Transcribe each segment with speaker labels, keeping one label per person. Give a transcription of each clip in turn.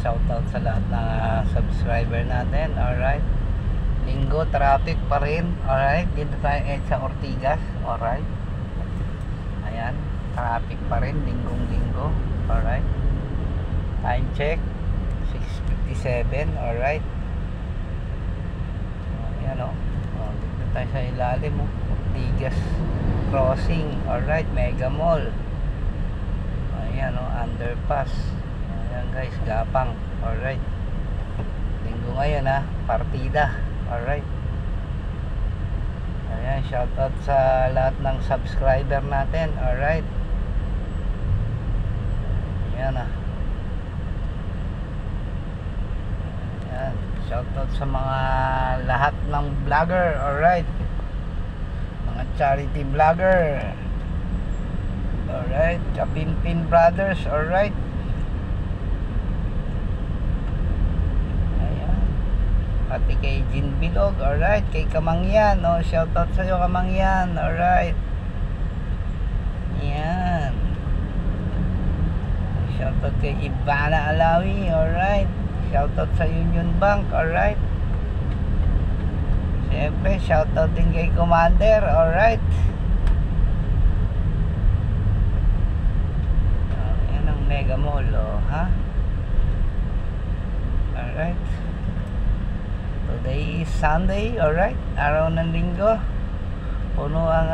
Speaker 1: shoutout sa lahat ng subscriber natin. Alright, linggo, traffic pa rin. Alright, dito tayo sa Ortigas. Alright, ayan, traffic pa rin, linggong-linggo. Alright, time check 6:57. Alright, ayan o, dito tayo sa ilalim o, Ortigas crossing. Alright, Mega Mall. Ayan o, underpass. Ayan guys, gapang. Alright, linggo ngayon ha, partida. Alright, ayan, shoutout sa lahat ng subscriber natin. Alright, ayan ha, ayan, shoutout sa mga lahat ng vlogger. Alright, mga charity vlogger. Alright, Kapimpin Brothers. Alright, ayan, pati kay Jin Bilog. Alright, kay Kamangyan. Oh, shoutout sa'yo, Kamangyan. Alright, ayan, shoutout kay Ivana Alawi. Alright, shoutout sa Union Bank. Alright, siyempre shoutout din kay Commander. Alright, Mega Mall, oh, ha? Alright, today is Sunday. Alright, araw ng linggo. Puno ang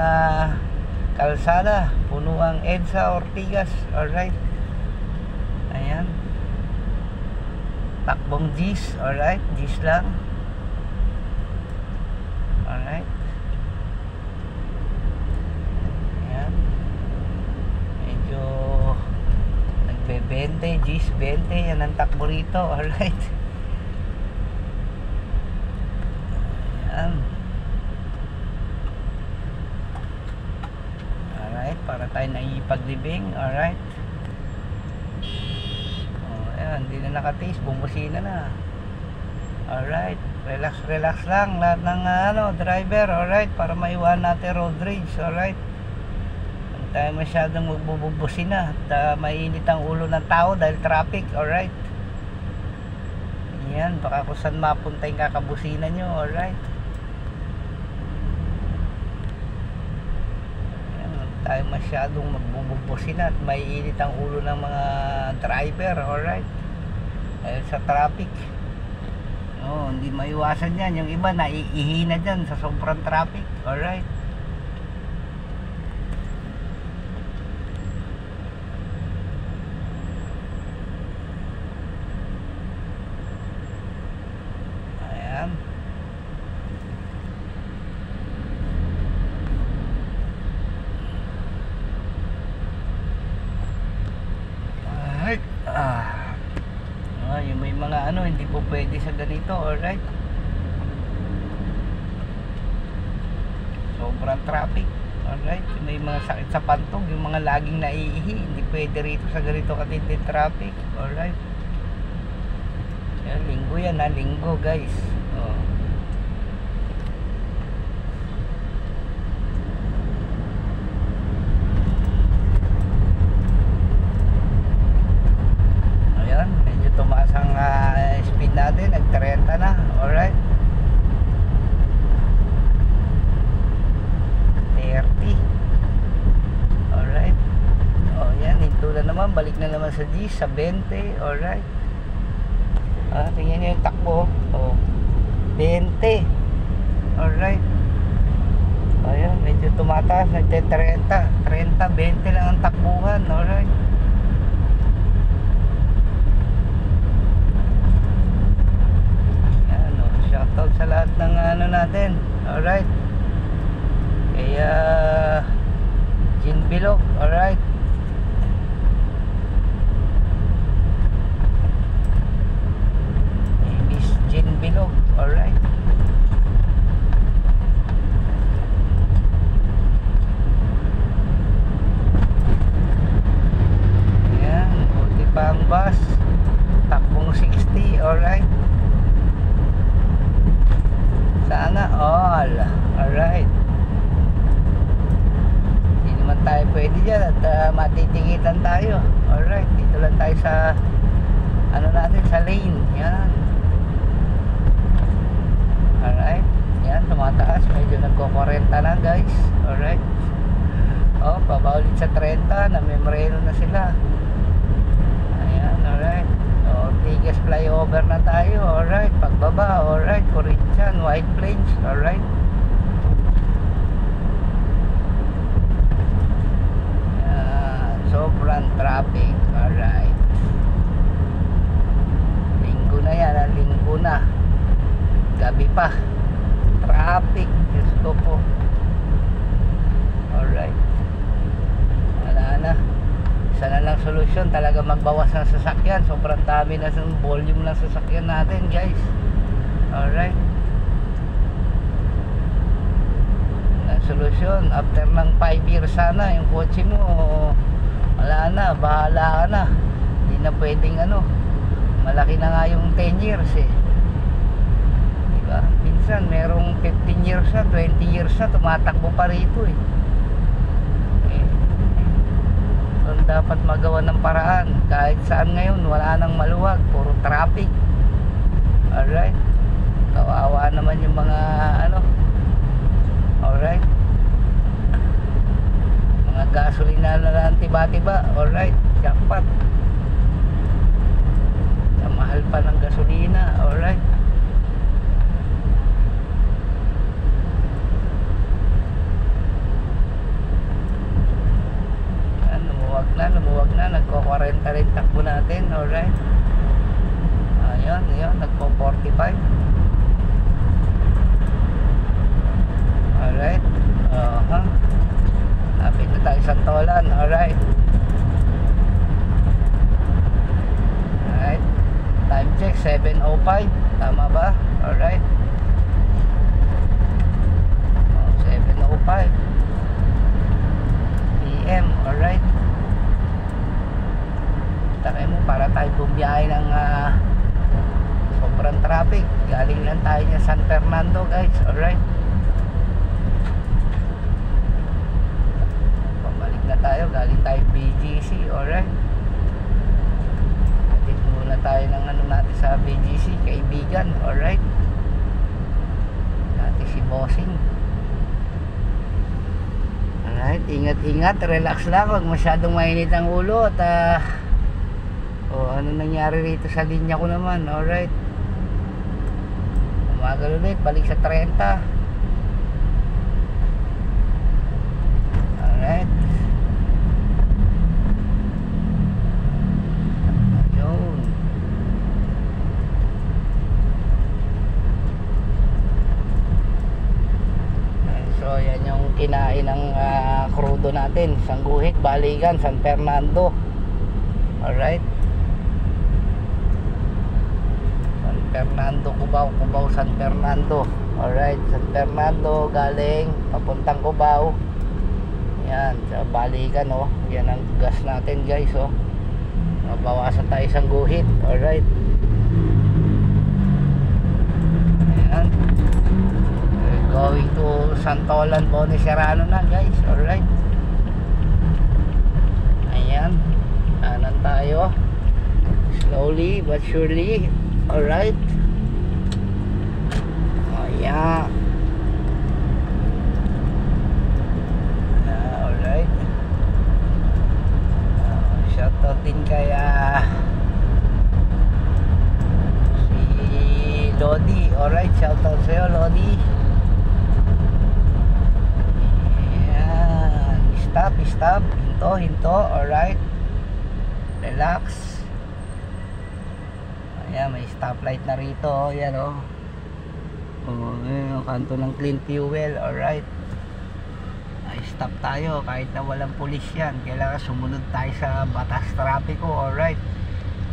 Speaker 1: kalsada, puno ang EDSA Ortigas. Alright, ayan, takbong G's. Alright, G's lang. Alright, ayan, medyo 20, G's 20, yan ang takbo rito. Alright, ayan, alright, para tayo naipaglibing. Alright, oh, ayan, hindi na nakatiis, bumusina na. Alright, relax relax lang lahat ng driver. Alright, para maiwan natin road rage. Alright, tayo masyadong magbububusin na at mainit ang ulo ng tao dahil traffic. Alright, yan, baka kung saan mapunta yung kakabusinan nyo. Alright, yan, tayo masyadong magbububusin na at mainit ang ulo ng mga driver. Alright, dahil sa traffic. Oh, hindi maiwasan yan, yung iba naiihina dyan sa sobrang traffic. Alright, yung may mga hindi po pwede sa ganito. Alright, sobrang traffic. Alright, may mga sakit sa pantog, yung mga laging naiihi, hindi pwede rito sa ganito katinding traffic. Alright, yan, linggo yan ha, linggo guys. Oh, tumaas ang speed natin, nag 30 na. Alright, 30. Alright, oh yan, hinto na naman, balik na naman sa G, sa 20. Alright, tingnan nyo yung takbo. Oh, 20. Alright, ayan, medyo tumataas, nag 30, 20 lang ang takbuhan. Alright, shoutout sa lahat ng natin. Alright, kaya Jin Bilog. Alright, Miss Jin Bilog. Alright, ayan, buti pa ang bus, takbong 60. Alright, sana all. Alright, hindi naman tayo pwede dyan at matitikitan tayo. Alright, dito lang tayo sa natin, sa lane. guys. Alright. Oh, baba ulit sa 30. Namembreno na sila. Ayan, alright. Ortigas flyover na tayo. Alright, pagbaba. Alright, Corinthian, White Plains. Alright. Sobrang traffic. Alright. Linggo na yan. Linggo na. Gabi pa. Traffic. Diyos ko po. Alright. Wala na. Isa na lang solusyon. Talaga magbawas ng sasakyan. Sobrang dami na ng volume ng sasakyan natin, guys. Alright. Na solusyon. After ng 5 years sana, yung kotse mo, wala na. Bahala ka na. Hindi na pwedeng ano. Malaki na nga yung 10 years eh. Diba? Minsan merong 15 years na, 20 years na, tumatakbo pa rito eh. Doon dapat magawa ng paraan. Kahit saan ngayon, wala nang maluwag, puro traffic. Alright. Kawawa naman yung mga ano. Alright. Mga gasolina na lang tiba-tiba. Alright. Jackpot. Mahal pa ng gasolina. Alright. Lumuwag na, nagko-40 rin takbo natin. Alright. Ayun, nagpo-45. Alright. Lapit na tayo sa Tolan. Alright. Alright. Time check 7:05. Tama ba? Alright. 7:05 PM. Alright. Takay mo para tayo bumiyahe ng sobrang traffic. Galing lang tayo ng San Fernando, guys. Alright. Pabalik na tayo. Galing tayo BGC. Alright. Hatid muna tayo ng ano natin sa BGC. Kaibigan. Alright. Natin si Bossing. Alright. Ingat-ingat. Relax lang. Huwag masyadong mainit ang ulo. At ano nangyari rito sa linya ko naman. Alright. Umagal ulit. Balik sa 30. Alright. Ayun. So yan yung kinain ng krudo natin. Sangguhit, Baligan, San Fernando. Alright. Fernando, Cubao, San Fernando. Alright, San Fernando galing papuntang Cubao. Yan, sa Balikan, oh. Yan ang gas natin, guys, oh. Mabawasan tayo isang guhit. Alright. Ayan. We're going to Santolan, Boni Serrano na, guys. Alright. Ayan. Kanan tayo. Slowly but surely. Alright. Oh yeah. Alright. Shoutout din kay si Lodi. Alright, shoutout sa'yo, Lodi. Ayan. Stop. Hinto. Alright. Relax. Ayan, may stoplight na rito. Ayan, oh. Ayan, kanto ng clean fuel. Alright. Ay, stop tayo kahit na walang pulis yan. Kailangan sumunod tayo sa batas trapiko. Alright.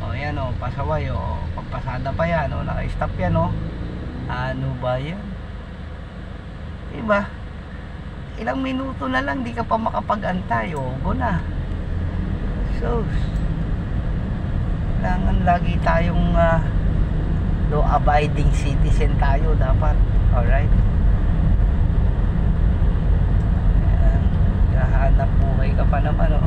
Speaker 1: O, ayan, oh. Pasaway, oh. Pagpasada pa yan, oh. Naka-stop yan, oh. Ano ba yan? Diba? Ilang minuto na lang, di ka pa makapag-antay. Oh, go na. So, kailangan lagi tayong law-abiding citizen tayo dapat. Alright. Ayan. Kahanap buhay ka pa naman, oh.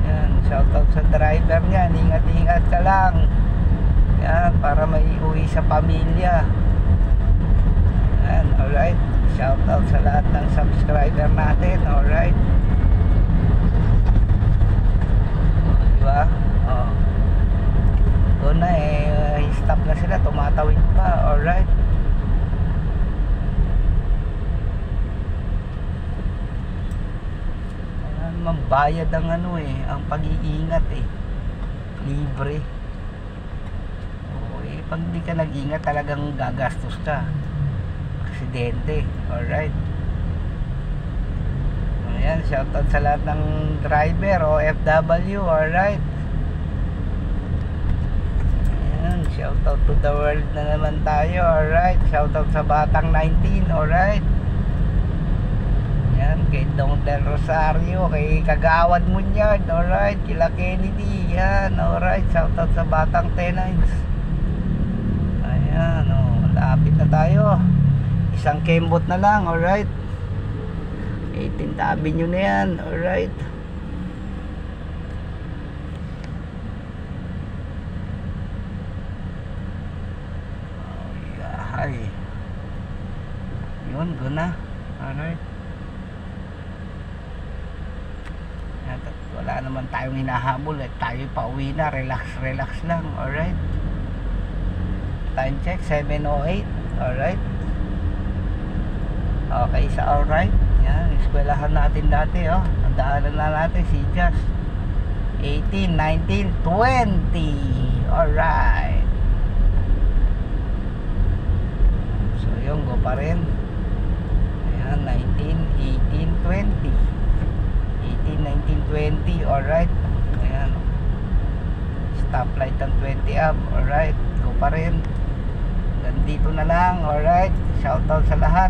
Speaker 1: Ayan. Shoutout sa driver niyan. Ingat-ingat ka lang. Ayan. Para may uwi sa pamilya. Ayan. Alright. Shoutout sa lahat ng subscriber natin. Alright. Diba? Oh. Doon na stop na sila, tumatawid pa. Alright. Ayan, mambayad ang ang pag-iingat libre. Pag di ka nag-ingat talagang gagastos ka, aksidente. Alright. Ayan, shoutout sa lahat ng driver o OFW. Alright. Ayan, shoutout to the world na naman tayo. Alright, shoutout sa Batang 19. Alright. Ayan, kay Dong Del Rosario, kay Kagawad Munyard. Alright, kila Kennedy. Ayan, alright, shoutout sa Batang Tenines. Ayan, lapit na tayo. Isang kembot na lang. Alright, 18th Avenue na yan. Alright. Ay, yun, go na. Alright. Wala naman tayong hinahabol. Tayo pa uwi na. Relax, relax lang. Alright. Time check 7:08. Alright. Okay, sa alright. Yan, eskwelahan natin dati. Ang daanan na natin si Just 18, 19, 20. Alright. So yung go pa rin. Ayan, 19, 18, 20. 18, 19, 20. Alright. Ayan. Stoplight ang 20 up. Alright. Go pa rin. Dito na lang. Alright, shoutout sa lahat.